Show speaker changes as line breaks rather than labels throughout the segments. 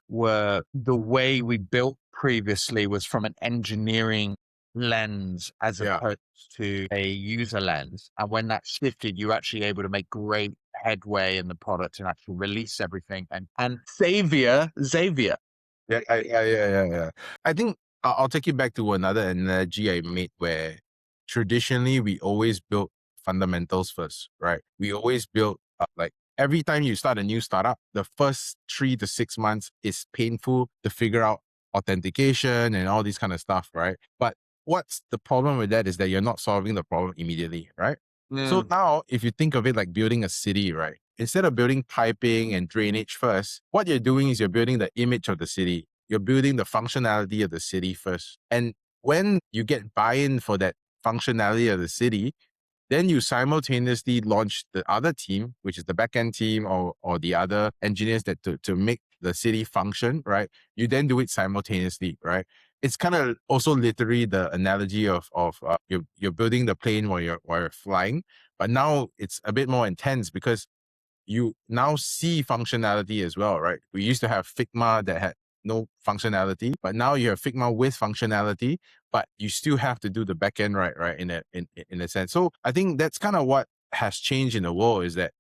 Were the way we built previously was from an engineering lens as
Yeah.
opposed to a user lens. And when that shifted, you're actually able to make great headway in the product and actually release everything. And Xavier.
Yeah. I think I'll take you back to another analogy I made where traditionally we always build fundamentals first, right? We always build like every time you start a new startup, the first 3 to 6 months is painful to figure out authentication and all these kind of stuff, right? But what's the problem with that is that you're not solving the problem immediately, right? So
Mm,
now if you think of it like building a city, right? Instead of building piping and drainage first, what you're doing is you're building the image of the city. You're building the functionality of the city first. And when you get buy-in for that functionality of the city, then you simultaneously launch the other team, which is the backend team or the other engineers that to make the city function, right? You then do it simultaneously, right? It's kind of also literally the analogy of you're building the plane while you're flying, but now it's a bit more intense because you now see functionality as well, right? We used to have Figma that had no functionality, but now you have Figma with functionality, but you still have to do the backend right in a sense. So I think that's kind of what has changed in the world is that,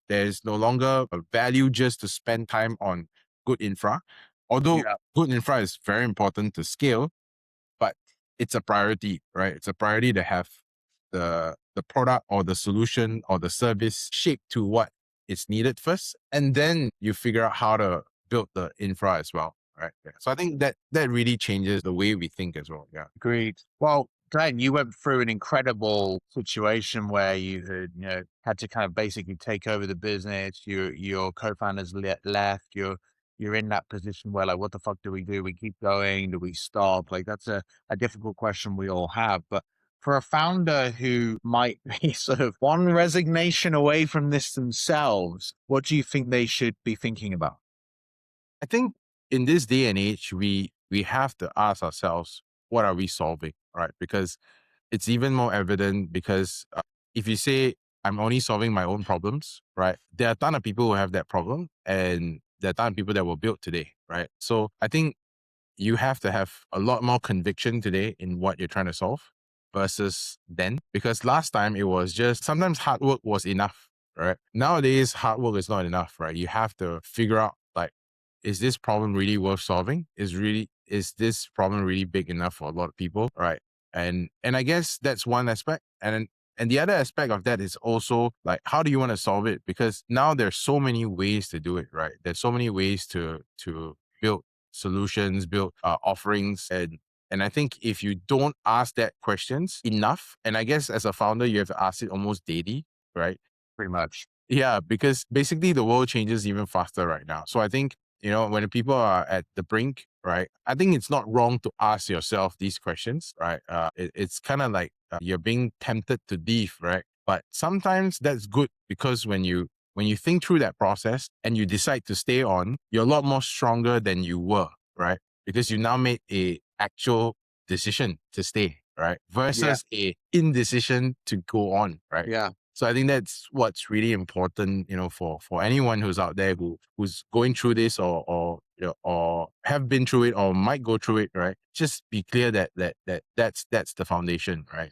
there's no longer a value just to spend time on good infra. Although
yeah,
good infra is very important to scale, but it's a priority, right? It's a priority to have the product or the solution or the service shaped to what is needed first, and then you figure out how to build the infra as well, right? Yeah. So I think that really changes the way we think as well. Yeah.
agreed. Well, Glenn, you went through an incredible situation where you had to kind of basically take over the business. Your co-founders left. You're in that position where like, what the fuck do we do? We keep going? Do we stop? Like that's a difficult question we all have. But for a founder who might be sort of one resignation away from this themselves, what do you think they should be thinking about?
I think in this day and age, we have to ask ourselves, what are we solving, right? Because it's even more evident because if you say I'm only solving my own problems, right? There are a ton of people who have that problem, and there are a ton of people that were built today, right? So I think you have to have a lot more conviction today in what you're trying to solve versus then, because last time it was just sometimes hard work was enough, right? Nowadays, hard work is not enough, right? You have to figure out like, is this problem really worth solving? Is this problem really big enough for a lot of people, right? And I guess that's one aspect. And the other aspect of that is also like, how do you want to solve it? Because now there's so many ways to do it, right? There's so many ways to build solutions, build offerings. And I think if you don't ask that questions enough, and I guess as a founder, you have to ask it almost daily, right?
Pretty much.
Yeah, because basically the world changes even faster right now. So I think, when people are at the brink, right, I think it's not wrong to ask yourself these questions, right? It's kind of like you're being tempted to leave, right? But sometimes that's good because when you think through that process and you decide to stay on, you're a lot more stronger than you were, right? Because you now made a actual decision to stay, right?
Yeah.
Versus a indecision to go on, right?
Yeah.
So I think that's what's really important, for anyone who's out there who's going through this or have been through it or might go through it, right? Just be clear that that's the foundation, right?